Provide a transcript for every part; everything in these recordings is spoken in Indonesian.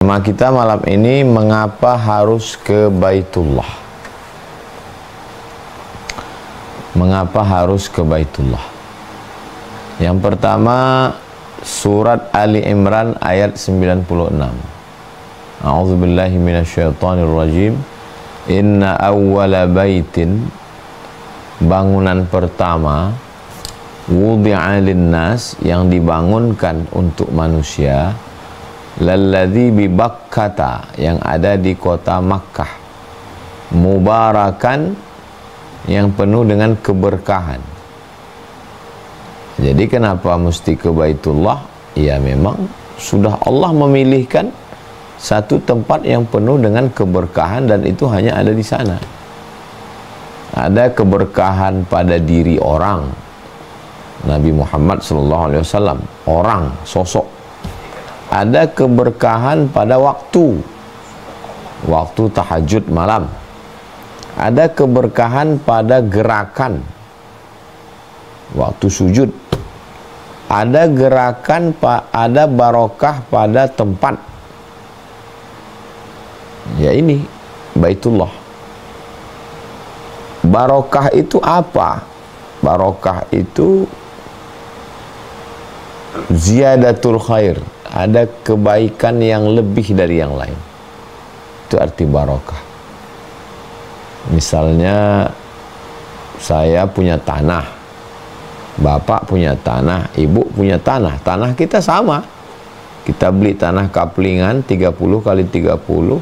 Tema kita malam ini, mengapa harus ke Baitullah? Mengapa harus ke Baitullah? Yang pertama, surat Ali Imran ayat 96. A'udzubillahi minasyaitonirrajim. Inna awwala baitin, bangunan pertama, wudi'a linnas, yang dibangunkan untuk manusia, lalladzi bi Bakkata, yang ada di kota Makkah, mubarakan, yang penuh dengan keberkahan. Jadi kenapa mesti ke Baitullah? Ya memang sudah Allah memilihkan satu tempat yang penuh dengan keberkahan, dan itu hanya ada di sana. Ada keberkahan pada diri orang, Nabi Muhammad SAW, orang, sosok. Ada keberkahan pada waktu tahajud malam. Ada keberkahan pada gerakan, waktu sujud. Ada gerakan, ada barokah pada tempat. Ya ini Baitullah. Barokah itu apa? Barokah itu ziyadatul khair, ada kebaikan yang lebih dari yang lain. Itu arti barokah. Misalnya saya punya tanah, bapak punya tanah, ibu punya tanah. Tanah kita sama. Kita beli tanah kaplingan 30 kali 30,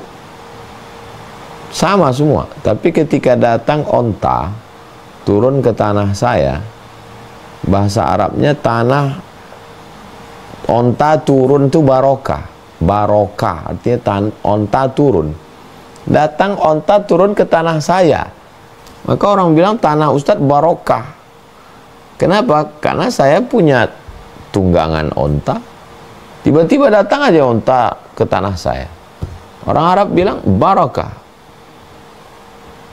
sama semua. Tapi ketika datang onta turun ke tanah saya, bahasa Arabnya tanah onta turun itu barokah. Barokah artinya onta turun. Datang onta turun ke tanah saya, maka orang bilang tanah Ustadz barokah. Kenapa? Karena saya punya tunggangan onta, tiba-tiba datang aja onta ke tanah saya. Orang Arab bilang barokah.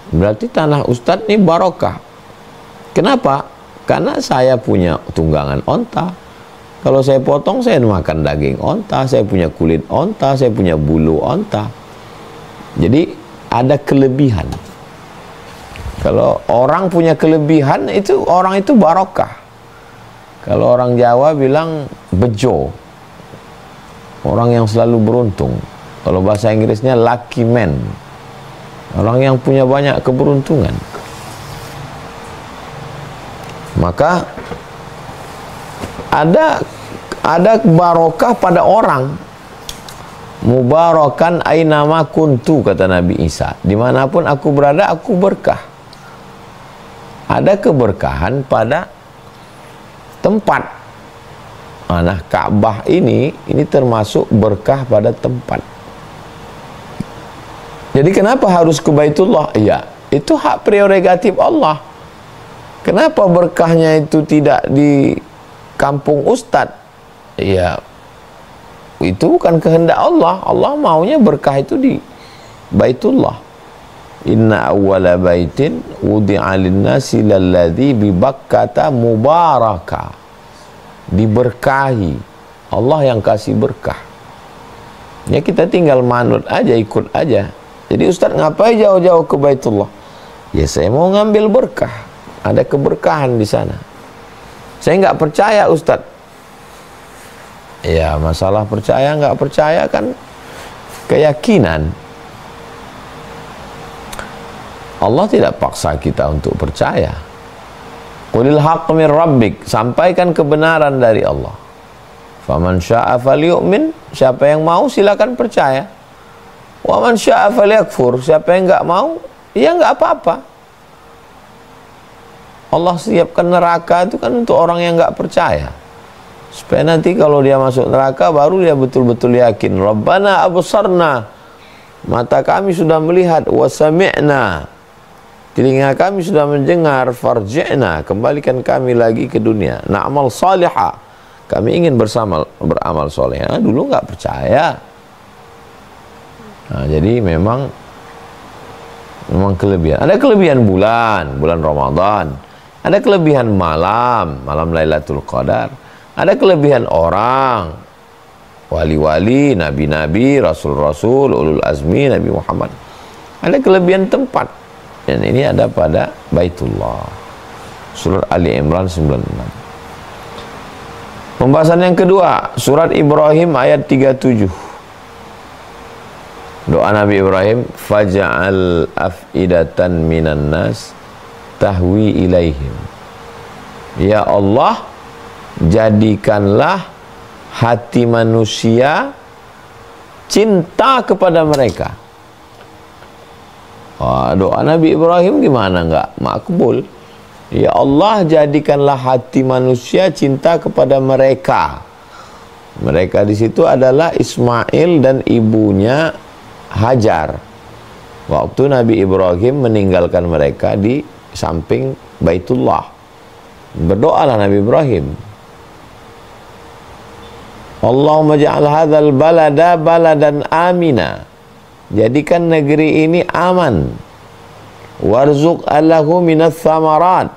Berarti tanah Ustadz ini barokah. Kenapa? Karena saya punya tunggangan onta. Kalau saya potong, saya makan daging onta, saya punya kulit onta, saya punya bulu onta. Jadi ada kelebihan. Kalau orang punya kelebihan, itu orang itu barokah. Kalau orang Jawa bilang bejo, orang yang selalu beruntung. Kalau bahasa Inggrisnya lucky man, orang yang punya banyak keberuntungan. Maka ada barokah pada orang. Mubarakan ainama kuntu, kata Nabi Isa, dimanapun aku berada aku berkah. Ada keberkahan pada tempat. Nah, Ka'bah ini termasuk berkah pada tempat. Jadi kenapa harus ke Baitullah? Ya, itu hak prerogatif Allah. Kenapa berkahnya itu tidak di kampung Ustadz? Ya, itu bukan kehendak Allah. Allah maunya berkah itu di Baitullah. Inna awwala baitin wudi'a linnasi lalladzi bi Bakkata mubaraka, diberkahi. Allah yang kasih berkah. Ya kita tinggal manut aja, ikut aja. Jadi Ustadz ngapain jauh-jauh ke Baitullah? Ya saya mau ngambil berkah. Ada keberkahan di sana. Saya nggak percaya Ustadz. Ya masalah percaya nggak percaya kan keyakinan. Allah tidak paksa kita untuk percaya. Qulil haqqu min rabbik, sampaikan kebenaran dari Allah. Faman syaa'a falyu'min, siapa yang mau silakan percaya. Wa man syaa'a falyakfur, siapa yang nggak mau ya nggak apa-apa. Allah siapkan neraka itu kan untuk orang yang nggak percaya, supaya nanti kalau dia masuk neraka baru dia betul-betul yakin. Rabbana absarna, mata kami sudah melihat, wa sami'na, telinga kami sudah mendengar, farji'na, kembalikan kami lagi ke dunia, na'mal salihah, kami ingin beramal soleh. Nah, dulu nggak percaya. Nah, jadi memang kelebihan. Ada kelebihan bulan Ramadan. Ada kelebihan malam Lailatul Qadar. Ada kelebihan orang. wali-wali, nabi-nabi, rasul-rasul, ulul azmi, Nabi Muhammad. Ada kelebihan tempat, dan ini ada pada Baitullah. Surat Ali Imran 96. Pembahasan yang kedua, surat Ibrahim ayat 37. Doa Nabi Ibrahim, faj'al af'idatan minan nas tahwi ilaihim. Ya Allah, jadikanlah hati manusia cinta kepada mereka. Doa Nabi Ibrahim gimana enggak makbul? Ya Allah, jadikanlah hati manusia cinta kepada mereka. Mereka di situ adalah Ismail dan ibunya Hajar. Waktu Nabi Ibrahim meninggalkan mereka di samping Baitullah, berdoalah Nabi Ibrahim, Allahumma ja'al hadzal balada baladan amina. Jadikan negeri ini aman. Warzuq allahu minas samarat.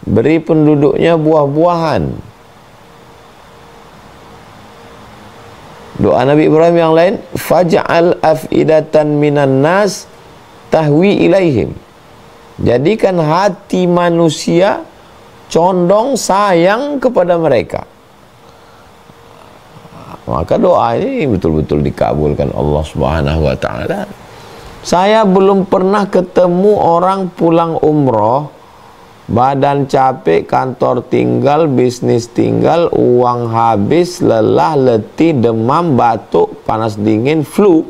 Beri penduduknya buah-buahan. Doa Nabi Ibrahim yang lain, faj'al af'idatan minan nas tahwi ilaihim. Jadikan hati manusia condong sayang kepada mereka. Maka doa ini betul-betul dikabulkan Allah Subhanahu wa taala. Saya belum pernah ketemu orang pulang umroh, badan capek, kantor tinggal, bisnis tinggal, uang habis, lelah, letih, demam, batuk, panas dingin, flu.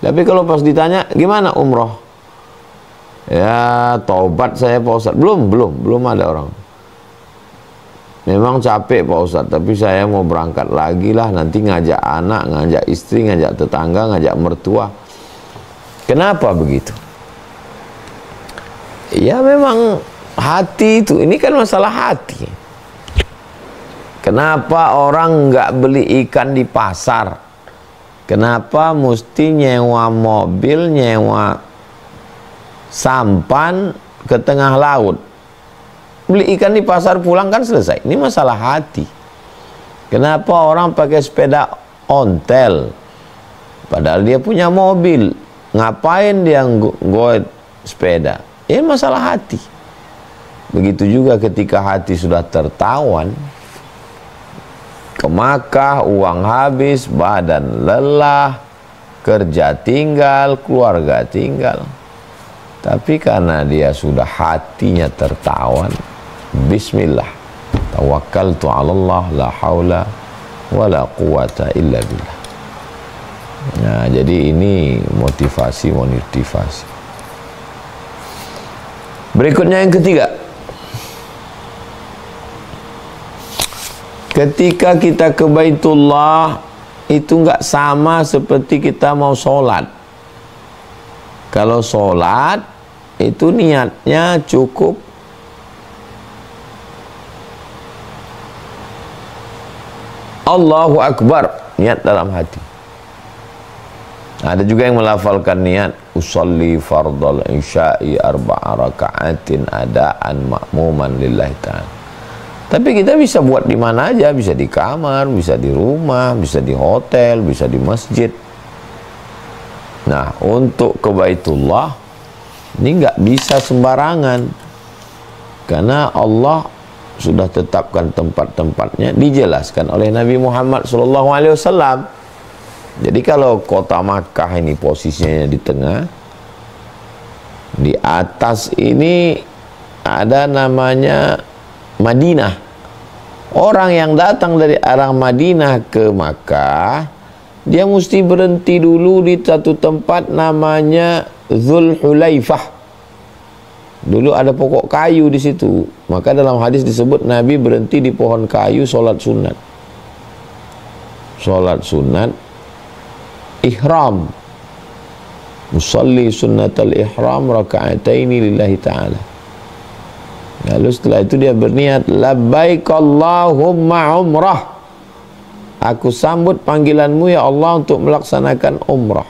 Tapi kalau pas ditanya, gimana umroh? Ya, taubat saya Pak Ustadz. Belum ada orang. Memang capek Pak Ustadz, tapi saya mau berangkat lagi lah, nanti ngajak anak, ngajak istri, ngajak tetangga, ngajak mertua. Kenapa begitu? Ya memang hati itu, ini kan masalah hati. Kenapa orang nggak beli ikan di pasar? Kenapa mesti nyewa mobil, nyewa sampan ke tengah laut? Beli ikan di pasar pulang kan selesai. Ini masalah hati. Kenapa orang pakai sepeda ontel padahal dia punya mobil? Ngapain dia goet sepeda? Ini masalah hati. Begitu juga ketika hati sudah tertawan, ke Makkah, uang habis, badan lelah, kerja tinggal, keluarga tinggal. Tapi karena dia sudah hatinya tertawan, bismillah, tawakkaltu 'ala Allah, la haula wala quwata illa billah. Nah, jadi ini motivasi. Berikutnya yang ketiga, ketika kita ke Baitullah itu nggak sama seperti kita mau sholat. Kalau sholat itu niatnya cukup Allahu Akbar, niat dalam hati. Ada juga yang melafalkan niat usolli fardal isya'i arba'a raka'atin adaan ma'muman lillahi ta'ala. Tapi kita bisa buat di mana aja, bisa di kamar, bisa di rumah, bisa di hotel, bisa di masjid. Nah, untuk ke Baitullah ini nggak bisa sembarangan, karena Allah sudah tetapkan tempat-tempatnya, dijelaskan oleh Nabi Muhammad SAW. Jadi kalau kota Makkah ini posisinya di tengah, di atas ini ada namanya Madinah. Orang yang datang dari arah Madinah ke Makkah, dia mesti berhenti dulu di satu tempat namanya Dzulhulaifah. Dulu ada pokok kayu di situ, maka dalam hadis disebut Nabi berhenti di pohon kayu sholat sunat. Sholat sunat ihram, musalli sunnatal ihram raka'ataini lillahi ta'ala. Lalu setelah itu dia berniat, labbaik Allahumma umrah, aku sambut panggilanmu ya Allah untuk melaksanakan umrah.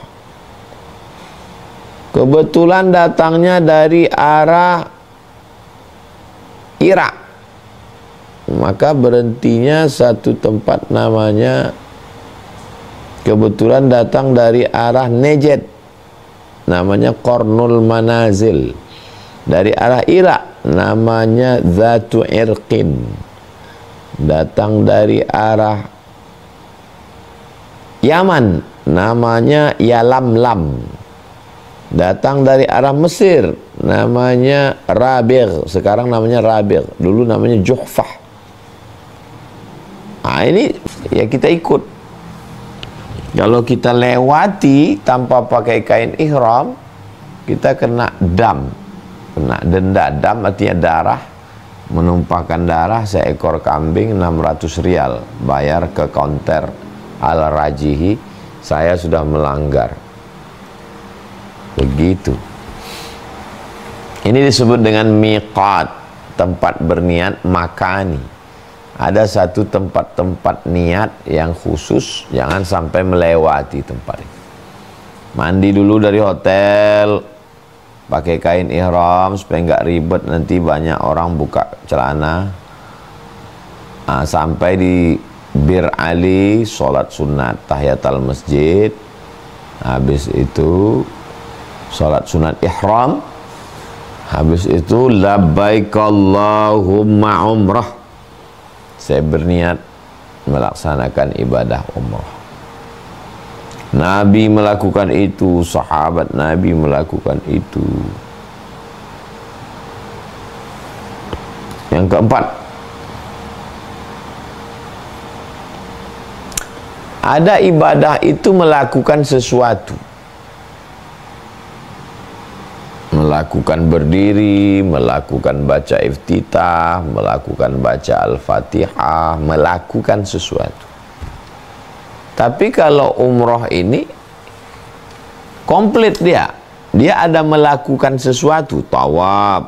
Kebetulan datangnya dari arah Irak, maka berhentinya satu tempat namanya kebetulan datang dari arah Najd, namanya Qarnul Manazil. Dari arah Irak, namanya Zatu Irqin. Datang dari arah Yaman, namanya Yalamlam. Datang dari arah Mesir, namanya Rabigh, sekarang namanya Rabigh, dulu namanya Juhfah. Nah, ini ya kita ikut. Kalau kita lewati tanpa pakai kain ihram, kita kena dam, kena denda. Dam artinya darah, menumpahkan darah seekor kambing 600 rial, bayar ke counter Al-Rajihi, saya sudah melanggar. Begitu. Ini disebut dengan miqat, tempat berniat makani. Ada satu tempat-tempat niat yang khusus, jangan sampai melewati tempat ini. Mandi dulu dari hotel, pakai kain ihram supaya nggak ribet, nanti banyak orang buka celana. Sampai di Bir Ali, sholat sunat tahiyatul masjid. Habis itu sholat sunat ihram. Habis itu labbaik Allahumma umrah, saya berniat melaksanakan ibadah umrah. Nabi melakukan itu, sahabat Nabi melakukan itu. Yang keempat, ada ibadah itu melakukan sesuatu. Melakukan berdiri, melakukan baca iftitah, melakukan baca Al-Fatihah, melakukan sesuatu. Tapi kalau umroh ini komplit dia ada melakukan sesuatu, tawaf,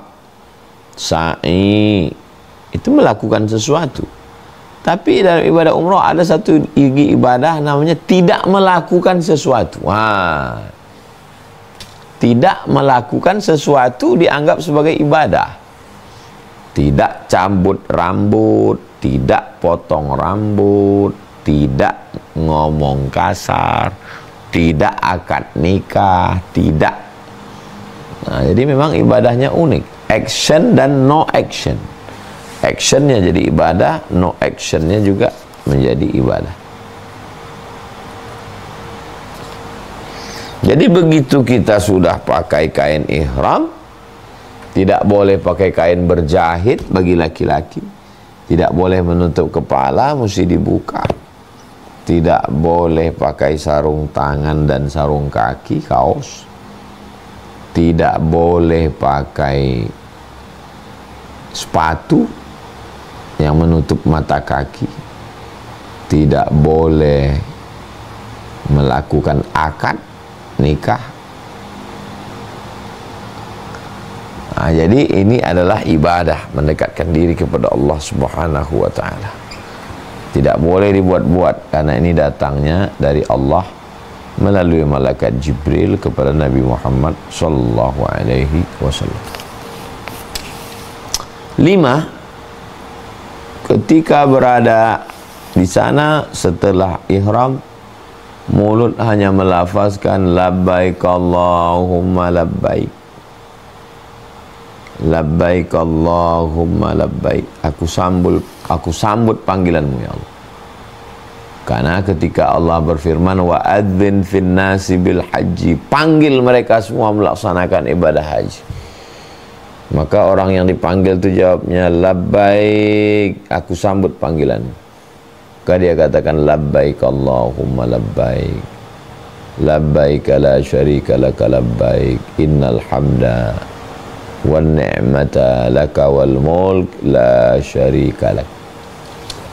sa'i, itu melakukan sesuatu. Tapi dalam ibadah umroh ada satu ibadah namanya tidak melakukan sesuatu. Tidak melakukan sesuatu dianggap sebagai ibadah. Tidak cabut rambut, tidak potong rambut, tidak ngomong kasar, tidak akad nikah, tidak. Nah, jadi memang ibadahnya unik. Action dan no action. Actionnya jadi ibadah, no actionnya juga menjadi ibadah. Jadi begitu kita sudah pakai kain ihram, tidak boleh pakai kain berjahit bagi laki-laki, tidak boleh menutup kepala, mesti dibuka, tidak boleh pakai sarung tangan dan sarung kaki, kaos, tidak boleh pakai sepatu yang menutup mata kaki, tidak boleh melakukan akad nikah. Nah, jadi ini adalah ibadah mendekatkan diri kepada Allah Subhanahu wa taala. Tidak boleh dibuat-buat karena ini datangnya dari Allah melalui malaikat Jibril kepada Nabi Muhammad sallallahu alaihi wasallam. 5. Ketika berada di sana setelah ihram, mulut hanya melafazkan labbaik Allahumma labbaik, labbaik Allahumma labbaik, aku sambut panggilanmu ya Allah. Karena ketika Allah berfirman wa adzin fin nasi bil haji, panggil mereka semua melaksanakan ibadah haji, maka orang yang dipanggil itu jawabnya labbaik, aku sambut panggilanmu. Maka dia katakan labbaik Allahumma labbaik, labbaik la syarika laka labbaik, innal hamda wan ni'mata laka wal mulk la syarika lak.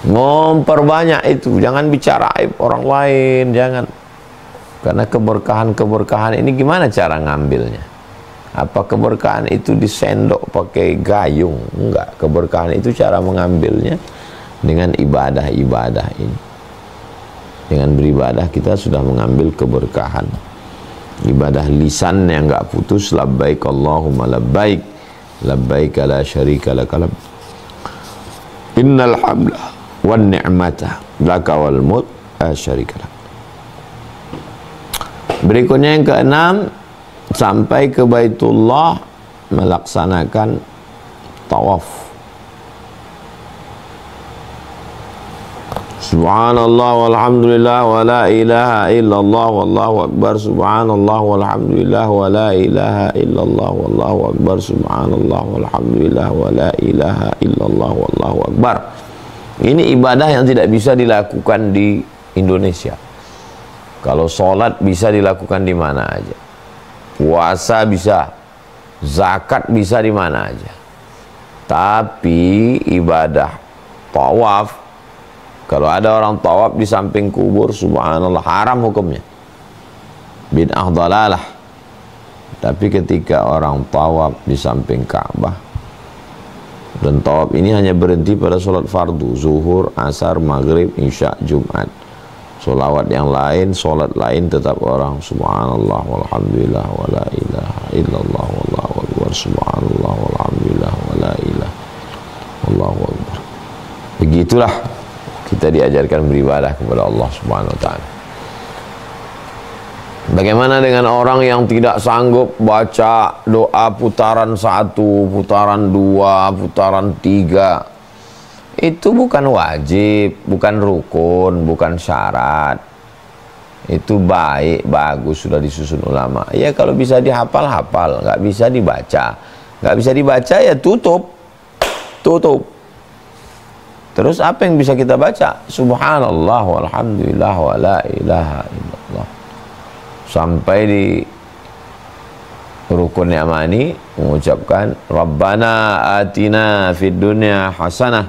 Memperbanyak itu, jangan bicara aib orang lain, jangan. Karena keberkahan ini gimana cara ngambilnya? Apa keberkahan itu disendok pakai gayung? Enggak, keberkahan itu cara mengambilnya dengan ibadah-ibadah ini. Dengan beribadah kita sudah mengambil keberkahan. Ibadah lisan yang enggak putus, labbaik Allahumma labbaik, labbaik la syarika laka labbaik, innal hamda wan ni'mata laka wal mulk la syarika lak. Berikutnya yang keenam, sampai ke Baitullah melaksanakan tawaf. Subhanallah walhamdulillah wa la ilaha illallah wallahu akbar. Subhanallah walhamdulillah wa la ilaha illallah wallahu akbar. Subhanallah walhamdulillah wa la ilaha illallah wallahu akbar. Ini ibadah yang tidak bisa dilakukan di Indonesia. Kalau sholat bisa dilakukan di mana aja, puasa bisa, zakat bisa di mana aja. Tapi ibadah tawaf, kalau ada orang tawaf di samping kubur, subhanallah, haram hukumnya, bid'ah dalalah. Tapi ketika orang tawaf di samping Ka'bah, dan tawaf ini hanya berhenti pada sholat fardu, zuhur, asar, maghrib, isya, Jumat. Sholawat yang lain, sholat lain tetap orang subhanallah walhamdulillah wa la ilaha illallah wallahu akbar. Subhanallah walhamdulillah wa la ilaha wallahu akbar. Begitulah kita diajarkan beribadah kepada Allah Subhanahu wa ta'ala. Bagaimana dengan orang yang tidak sanggup baca doa putaran 1, putaran 2, putaran 3? Itu bukan wajib, bukan rukun, bukan syarat. Itu baik, bagus, sudah disusun ulama. Ya kalau bisa dihafal, hafal. Nggak bisa dibaca. Nggak bisa dibaca, ya tutup. Tutup. Terus apa yang bisa kita baca? Subhanallah walhamdulillah wa la ilaha illallah. Sampai di rukun yamani mengucapkan Rabbana atina fid dunya hasanah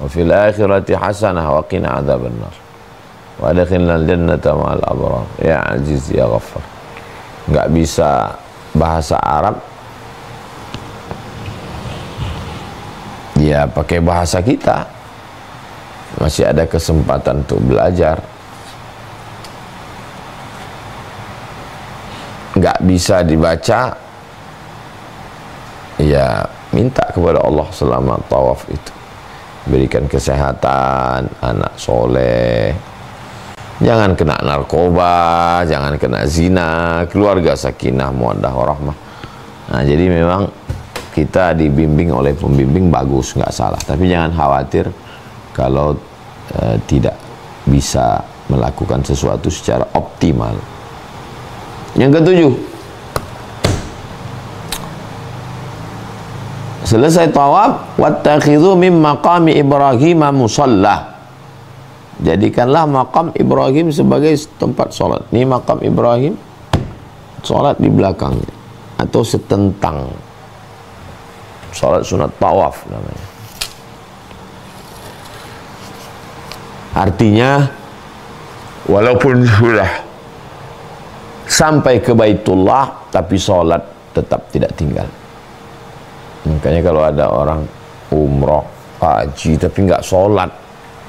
wa fil akhirati hasanah wa qina adzabannar wa adkhilnal jannata ma'al abrar ya aziz ya ghaffar. Nggak bisa bahasa Arab, ya pakai bahasa kita. Masih ada kesempatan untuk belajar. Nggak bisa dibaca, ya minta kepada Allah selama tawaf itu, berikan kesehatan, anak soleh, jangan kena narkoba, jangan kena zina, keluarga sakinah mawaddah warahmah. Nah, jadi memang kita dibimbing oleh pembimbing, bagus, nggak salah. Tapi jangan khawatir kalau tidak bisa melakukan sesuatu secara optimal. Yang ketujuh, selesai tawaf, wattakhidhu min maqami Ibrahim musalla. Jadikanlah makam Ibrahim sebagai tempat sholat. Ini makam Ibrahim, sholat di belakangnya atau setentang. Sholat sunat tawaf namanya. Artinya walaupun sudah sampai ke Baitullah, tapi sholat tetap tidak tinggal. Makanya kalau ada orang umroh, haji, tapi nggak sholat,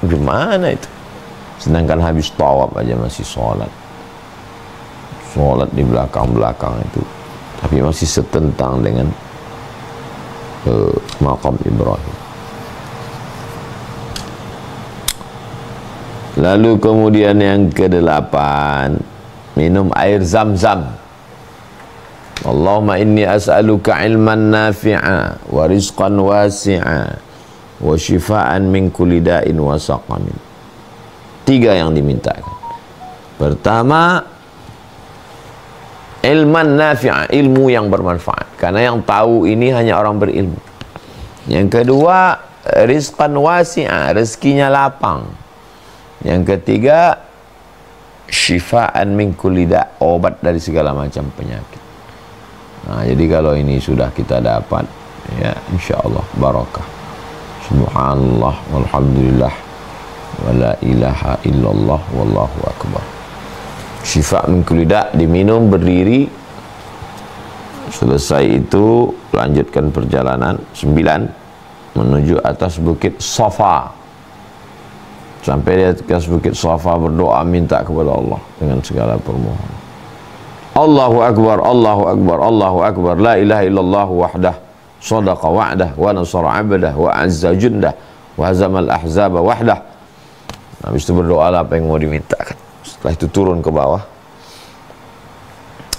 gimana itu? Sedangkan habis tawaf aja masih sholat. Sholat di belakang-belakang itu, tapi masih setentang dengan makam Ibrahim. Lalu kemudian yang ke-8, minum air zam-zam. Allahumma inni as'aluka ilman nafi'a wa rizqan wasi'a wa shifaan min kulli da'in wa saqamin. 3 yang dimintakan. Pertama, ilman nafi'a, ilmu yang bermanfaat, karena yang tahu ini hanya orang berilmu. Yang kedua, rizqan wasi'a, rezekinya lapang. Yang ketiga, syifaan min kulli da', obat dari segala macam penyakit. Nah, jadi kalau ini sudah kita dapat, ya insyaallah barakah. Subhanallah walhamdulillah wa la ilaha illallah wallahu akbar. Syifa min kulli da', diminum berdiri. Selesai itu lanjutkan perjalanan 9 menuju atas bukit Safa. Sampai di atas bukit Safa berdoa minta kepada Allah dengan segala permohonan. Allahu akbar, Allahu akbar, Allahu akbar, la ilaha illallah wahdah, sadaqa wa'dah, wa nasara 'abdah, wa azza jundah, wa hazamal ahzaba wahdah. Habis itu berdoa apa yang mau dimintakan. Setelah itu turun ke bawah,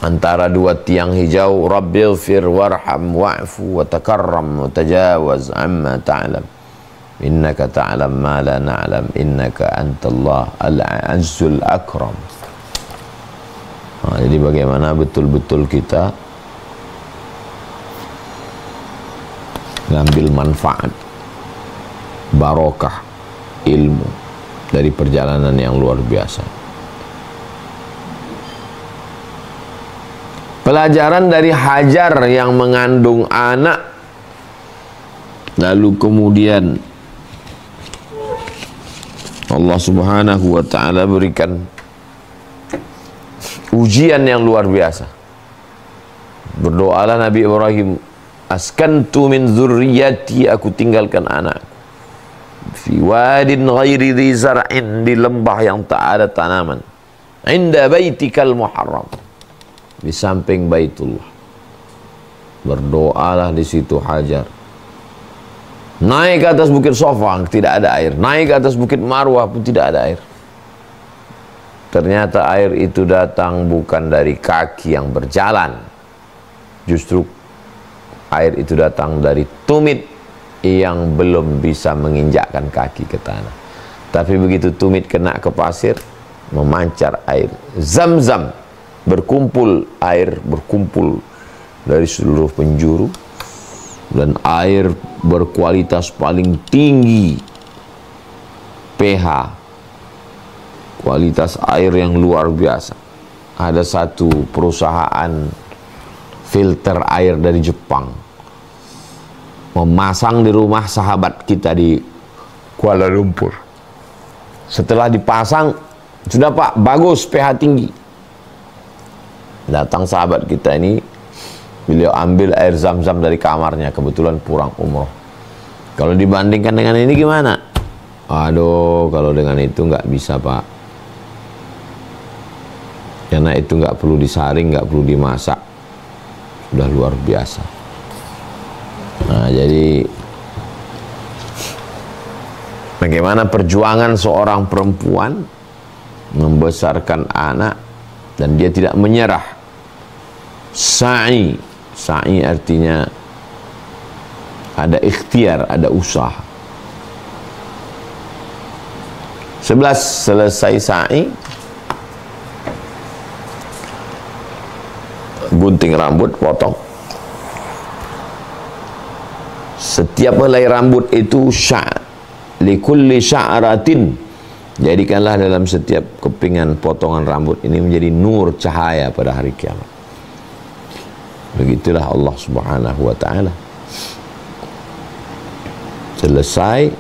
antara dua tiang hijau, Rabbighfir warham wa'fu wa takarram wa tajawaz amma ta'lam innaka ta'lam ma la na'lam innaka antallah al-azzul akram. Jadi bagaimana betul-betul kita ngambil manfaat barokah ilmu dari perjalanan yang luar biasa. Pelajaran dari Hajar yang mengandung anak, lalu kemudian Allah Subhanahu wa ta'ala berikan ujian yang luar biasa. Berdoalah Nabi Ibrahim, askantu min dzurriyyati, aku tinggalkan anak fi wadin ghairi dhi zar'in, di lembah yang tak ada tanaman, inda baitikal muharram, di samping Baitullah. Berdoalah di situ Hajar. Naik ke atas bukit Safa, tidak ada air. Naik ke atas bukit Marwah pun tidak ada air. Ternyata air itu datang bukan dari kaki yang berjalan, justru air itu datang dari tumit yang belum bisa menginjakkan kaki ke tanah. Tapi begitu tumit kena ke pasir, memancar air Zam-zam, berkumpul air, berkumpul dari seluruh penjuru, dan air berkualitas paling tinggi, pH, kualitas air yang luar biasa. Ada satu perusahaan filter air dari Jepang memasang di rumah sahabat kita di Kuala Lumpur. Setelah dipasang, sudah Pak, bagus, pH tinggi. Datang sahabat kita ini, beliau ambil air Zam-zam dari kamarnya, kebetulan pulang umroh. Kalau dibandingkan dengan ini gimana? Aduh, kalau dengan itu nggak bisa Pak, karena itu nggak perlu disaring, nggak perlu dimasak, sudah luar biasa. Nah, jadi bagaimana perjuangan seorang perempuan membesarkan anak dan dia tidak menyerah. Sa'i, sa'i artinya ada ikhtiar, ada usaha. 11, selesai sa'i, gunting rambut, potong. Setiap helai rambut itu likulli sya'ratin, jadikanlah dalam setiap kepingan potongan rambut ini menjadi nur, cahaya pada hari kiamat. Begitulah Allah Subhanahu wa ta'ala. Selesai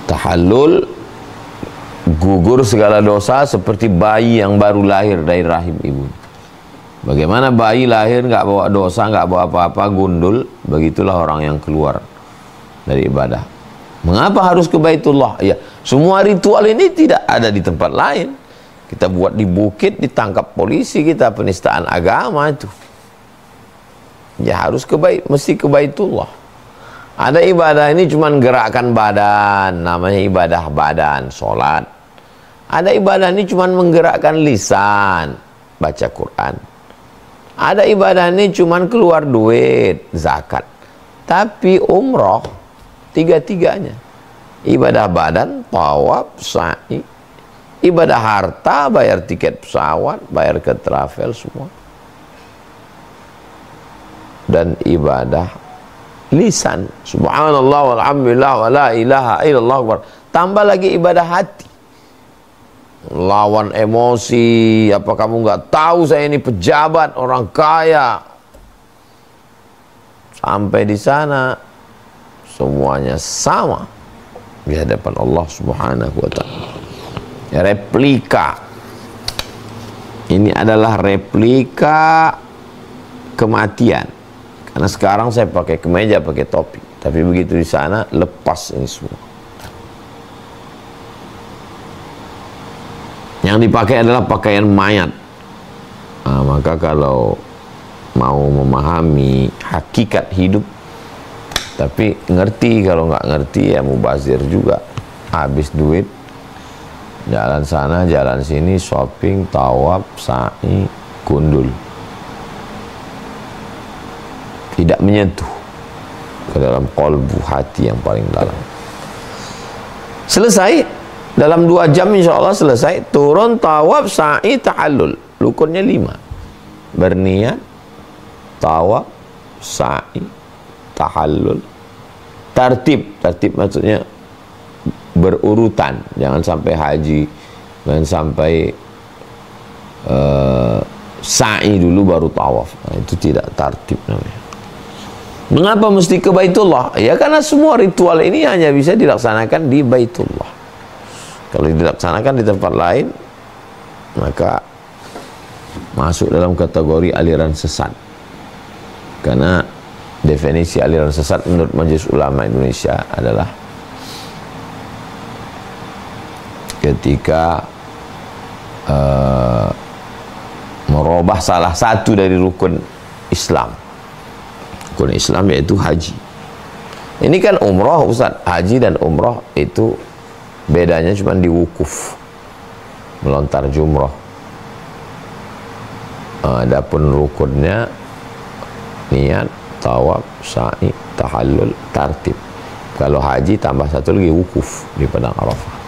tahallul, gugur segala dosa seperti bayi yang baru lahir dari rahim ibu. Bagaimana bayi lahir nggak bawa dosa, nggak bawa apa-apa, gundul, begitulah orang yang keluar dari ibadah. Mengapa harus ke Baitullah? Ya, semua ritual ini tidak ada di tempat lain. Kita buat di bukit, ditangkap polisi, kita penistaan agama itu. Ya harus mesti ke Baitullah. Ada ibadah ini cuma gerakkan badan, namanya ibadah badan, sholat. Ada ibadah ini cuma menggerakkan lisan, baca Quran. Ada ibadah ini cuma keluar duit, zakat. Tapi umroh, tiga-tiganya. Ibadah badan, tawaf, sa'i. Ibadah harta, bayar tiket pesawat, bayar ke travel semua. Dan ibadah lisan, subhanallah walhamdulillah wa la ilaha illallah. Tambah lagi ibadah hati, lawan emosi. Apa kamu nggak tahu saya ini pejabat, orang kaya? Sampai di sana semuanya sama di hadapan Allah Subhanahu wa ta'ala. Replika. Ini adalah replika kematian. Karena sekarang saya pakai kemeja, pakai topi, tapi begitu di sana lepas ini semua. Yang dipakai adalah pakaian mayat. Nah, maka kalau mau memahami hakikat hidup, tapi ngerti, kalau nggak ngerti ya mubazir juga, habis duit jalan sana, jalan sini, shopping, tawaf, sa'i, gundul. Tidak menyentuh ke dalam kolbu, hati yang paling dalam. Selesai dalam 2 jam insya Allah selesai. Turun, tawaf, sa'i, tahallul. Rukunnya 5. Berniat, tawaf, sa'i, tahallul. Tartib maksudnya berurutan. Jangan sampai haji, jangan sampai sa'i dulu baru tawaf. Nah, itu tidak tartib namanya. Mengapa mesti ke Baitullah? Ya karena semua ritual ini hanya bisa dilaksanakan di Baitullah. Kalau dilaksanakan di tempat lain, maka masuk dalam kategori aliran sesat. Karena definisi aliran sesat menurut Majelis Ulama Indonesia adalah ketika merubah salah satu dari rukun Islam. Rukun Islam yaitu haji. Ini kan umroh Ustaz. Haji dan umroh itu bedanya cuma di wukuf, melontar jumroh. Adapun rukunnya niat, tawaf, sa'i, tahallul, tartib. Kalau haji tambah satu lagi wukuf di padang Arafah.